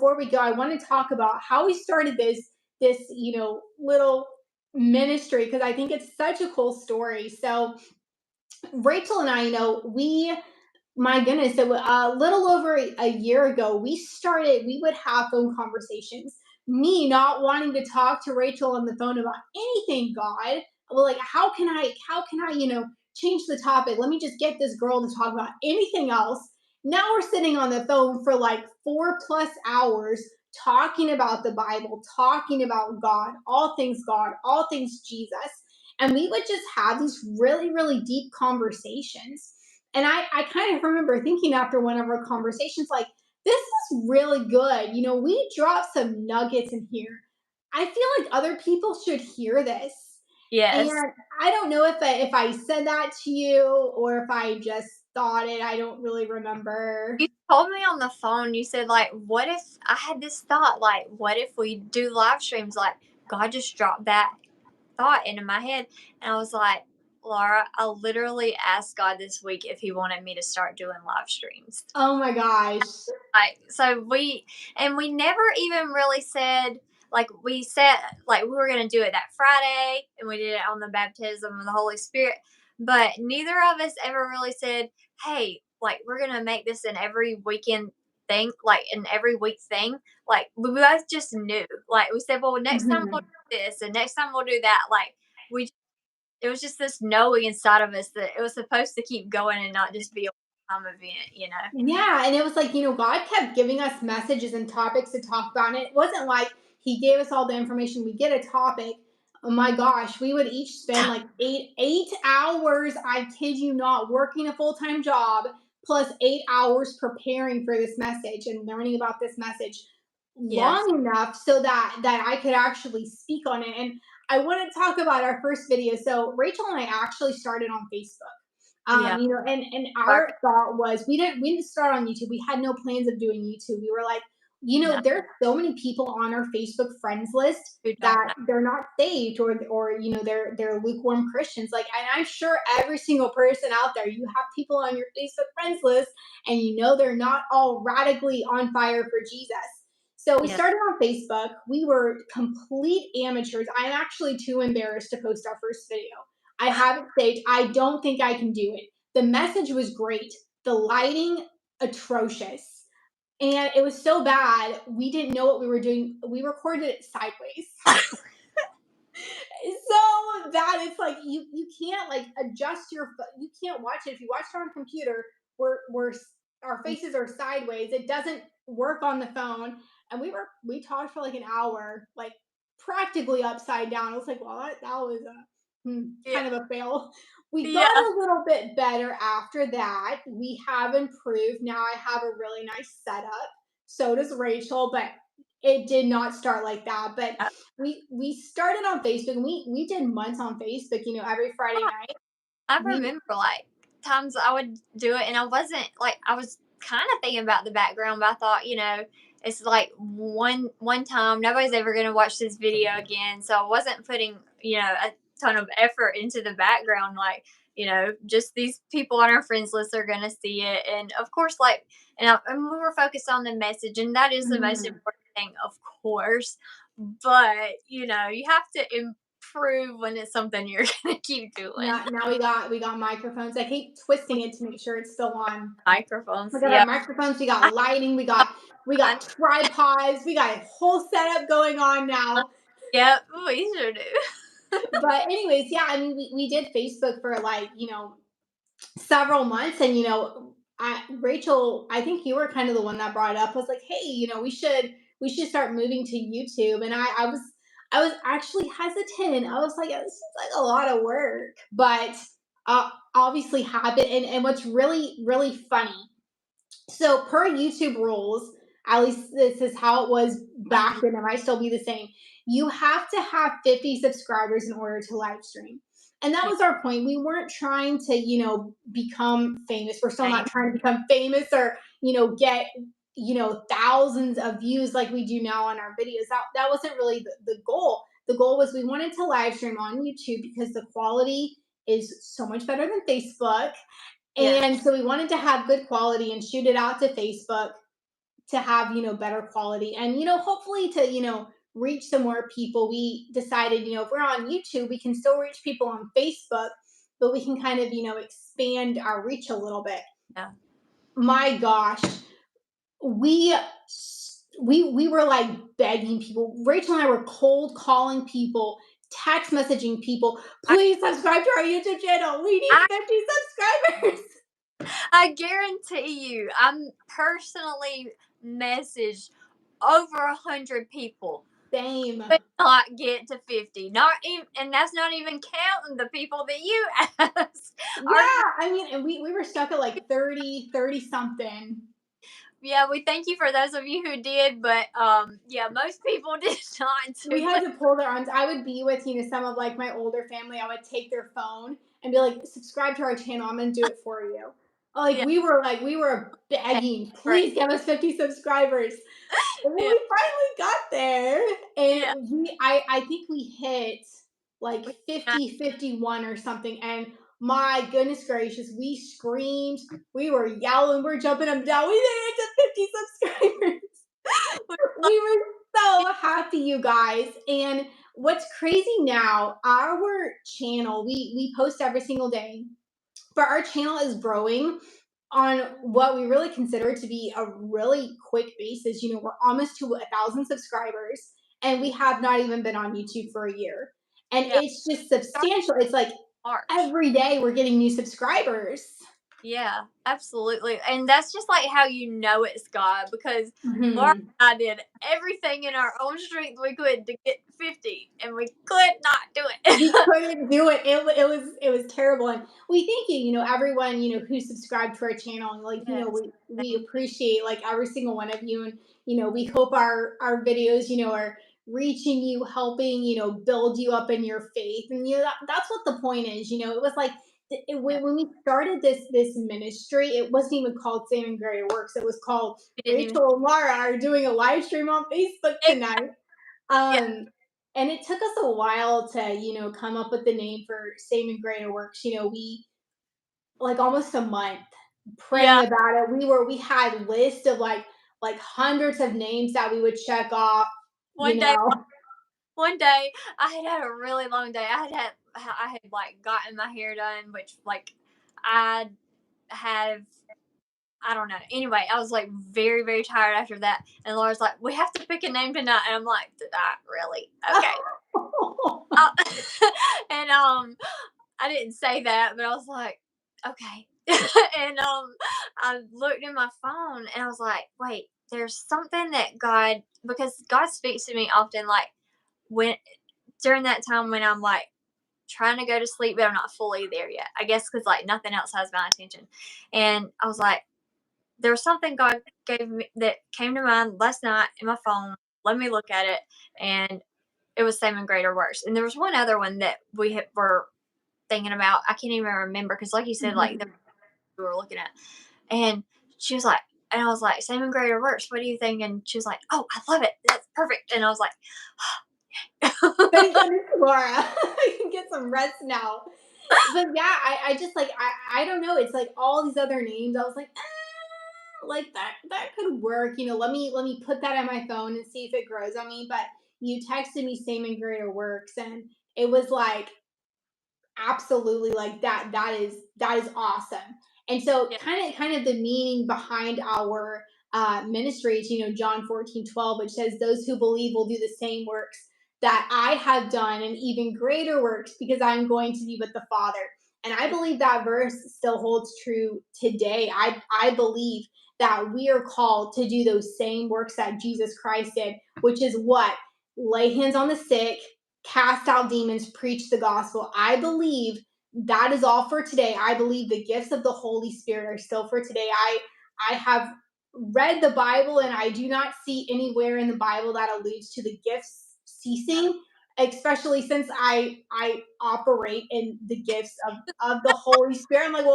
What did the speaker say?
before we go, I want to talk about how we started this little ministry because I think it's such a cool story. So Rachel and I, my goodness, so a little over a year ago, we would have phone conversations. Me not wanting to talk to Rachel on the phone about anything, God. Well, like, how can I, change the topic? Let me just get this girl to talk about anything else. Now we're sitting on the phone for like 4+ hours talking about the Bible, talking about God, all things Jesus. And we would just have these really, really deep conversations. And I kind of remember thinking after one of our conversations, like, this is really good. We dropped some nuggets in here. I feel like other people should hear this. And Yes. I don't know if I said that to you or if I just thought it. I don't really remember. You told me on the phone, you said, like, what if I had this thought, like, what if we do live streams? Like, God just dropped that thought into my head. And I was like, Laura, I literally asked God this week if he wanted me to start doing live streams. Oh my gosh. We never even really said, like, we said, like, we were going to do it that Friday, and we did it on the baptism of the Holy Spirit. But neither of us ever really said, hey, like, we're going to make this an every weekend thing, like an every week thing. Like, we both just knew. Like, we said, well, next time we'll do this, and next time we'll do that. Like, it was just this knowing inside of us that it was supposed to keep going and not just be a time event. Yeah, and it was like, God kept giving us messages and topics to talk about. And it wasn't like he gave us all the information. We get a topic. Oh my gosh, we would each spend like eight hours, I kid you not, working a full-time job, plus 8 hours preparing for this message and learning about this message Yes. long enough so that I could actually speak on it. And I want to talk about our first video. So Rachel and I actually started on Facebook. Yeah. And our thought was we didn't start on YouTube. We had no plans of doing YouTube. We were like, No, there's so many people on our Facebook friends list who don't that know. they're not saved or they're lukewarm Christians. Like, and I'm sure every single person out there, you have people on your Facebook friends list, and they're not all radically on fire for Jesus. So we Yeah. started on Facebook. We were complete amateurs. I'm actually too embarrassed to post our first video. I have it saved. I don't think I can do it. The message was great. The lighting, atrocious. And it was so bad, we didn't know what we were doing. We recorded it sideways. So that it's like you can't like adjust you can't watch it. If you watch it on a computer, we're our faces are sideways. It doesn't work on the phone. And we talked for like an hour, like practically upside down. I was like, well, that was Yeah. kind of a fail. We got Yeah. a little bit better after that. We have improved. Now I have a really nice setup. So does Rachel, but it did not start like that. But we started on Facebook, and we did months on Facebook, every Friday night. I We remember, like, times I would do it, and I wasn't, like, I was kind of thinking about the background, but I thought, it's like one time, nobody's ever going to watch this video again, so I wasn't putting, a ton of effort into the background, like, just these people on our friends list are going to see it, and of course, like, and we were focused on the message, and that is the most important thing, of course, but, you have to improve when it's something you're going to keep doing. now we got microphones. I keep twisting it to make sure it's still on. Microphones, We got our yeah. microphones, we I got lighting, we got tripods, we got a whole setup going on now. Yep, we sure do. But anyways, yeah, I mean we did Facebook for like, several months. And Rachel, I think you were kind of the one that brought it up. Was like, hey, we should start moving to YouTube. And I was actually hesitant. I was like, this is like a lot of work, but obviously habit. And what's really, really funny, so per YouTube rules, at least this is how it was back then, it might still be the same. You have to have 50 subscribers in order to live stream. And that Yeah, was our point. We weren't trying to, become famous. We're still not same. trying to become famous or, get, thousands of views like we do now on our videos. That wasn't really the goal. The goal was we wanted to live stream on YouTube because the quality is so much better than Facebook. Yeah, And so we wanted to have good quality and shoot it out to Facebook to have, better quality and, hopefully to, reach some more people. We decided, if we're on YouTube, we can still reach people on Facebook, but we can kind of, expand our reach a little bit. Yeah. My gosh, we we were like begging people. Rachel and I were cold calling people, text messaging people, I, please subscribe to our YouTube channel. We need I 50 subscribers. I guarantee you, I'm personally messaged over 100 people, Same. but not get to 50. Not even, and that's not even counting the people that you asked. Are you? Yeah, I mean, and we were stuck at like 30 something. Yeah, we thank you for those of you who did, but yeah, most people did not We do had it. to pull their arms. I would be with, some of like my older family. I would take their phone and be like, subscribe to our channel. I'm gonna do it for you. Yeah, We were begging, right. please give us 50 subscribers. And then Yeah, we finally got there. yeah. And I think we hit like We, 50, 51 or something. And my goodness gracious, we screamed, we were yelling, we're jumping up and down. We made it to 50 subscribers. we We were so happy, you guys. And what's crazy now, our channel, we post every single day, but our channel is growing on what we really consider to be a really quick basis. We're almost to 1,000 subscribers, and we have not even been on YouTube for a year. And yeah, it's just started substantial. It's like March. every day we're getting new subscribers. Yeah, absolutely. And that's just like how you know it's God because Laura Mhm. and I did everything in our own strength we could to get 50 and we could not do We it. couldn't do it. It was terrible. And we thank you, everyone, who subscribed to our channel. And like, Yes. we Thank appreciate like every single one of you. And, we hope our videos, are reaching you, helping, build you up in your faith. And that's what the point is. It was like you. when we started this ministry, it wasn't even called Sam and Greater Works. It was called We didn't even Rachel and Laura are doing a live stream on Facebook tonight. yeah, Um, and it took us a while to, come up with the name for Same and Greater Works. We like almost a month yeah. praying about it. We had lists of like hundreds of names that we would check off, you One day know. one day I had a really long day. I had like gotten my hair done, which like I have I don't know. Anyway, I was like very, very tired after that. And Laura's like, we have to pick a name tonight. And I'm like, did I really? Okay. Uh, and I didn't say that, but I was like, okay. And I looked at my phone and I was like, wait, there's something that God, because God speaks to me often, like when during that time when I'm like trying to go to sleep, but I'm not fully there yet. I guess because like nothing else has my attention. And I was like, there was something God gave me that came to mind last night in my phone. Let me look at it, and it was Same and Greater Works. And there was one other one that were thinking about. I can't even remember because, like you said, like Mhm. we were looking at, and she was like, and I was like, Same and Greater Works. What do you think? And she was like, Oh, I love it. That's perfect. And I was like, Thank goodness, Laura. I can get some rest now. But yeah, I just like I don't know. It's like all these other names. I was like, like that could work. Let me put that on my phone and see if it grows on me. But you texted me Same and Greater Works, and it was like absolutely like that is awesome. And so yeah, kind of the meaning behind our ministry is, John 14:12, which says those who believe will do the same works that I have done and even greater works because I'm going to be with the Father. And I believe that verse still holds true today. I believe that we are called to do those same works that Jesus Christ did, which is what? Lay hands on the sick, cast out demons, preach the gospel. I believe that is all for today. I believe the gifts of the Holy Spirit are still for today. I have read the Bible and I do not see anywhere in the Bible that alludes to the gifts ceasing, especially since I operate in the gifts of the Holy Spirit. I'm like, well,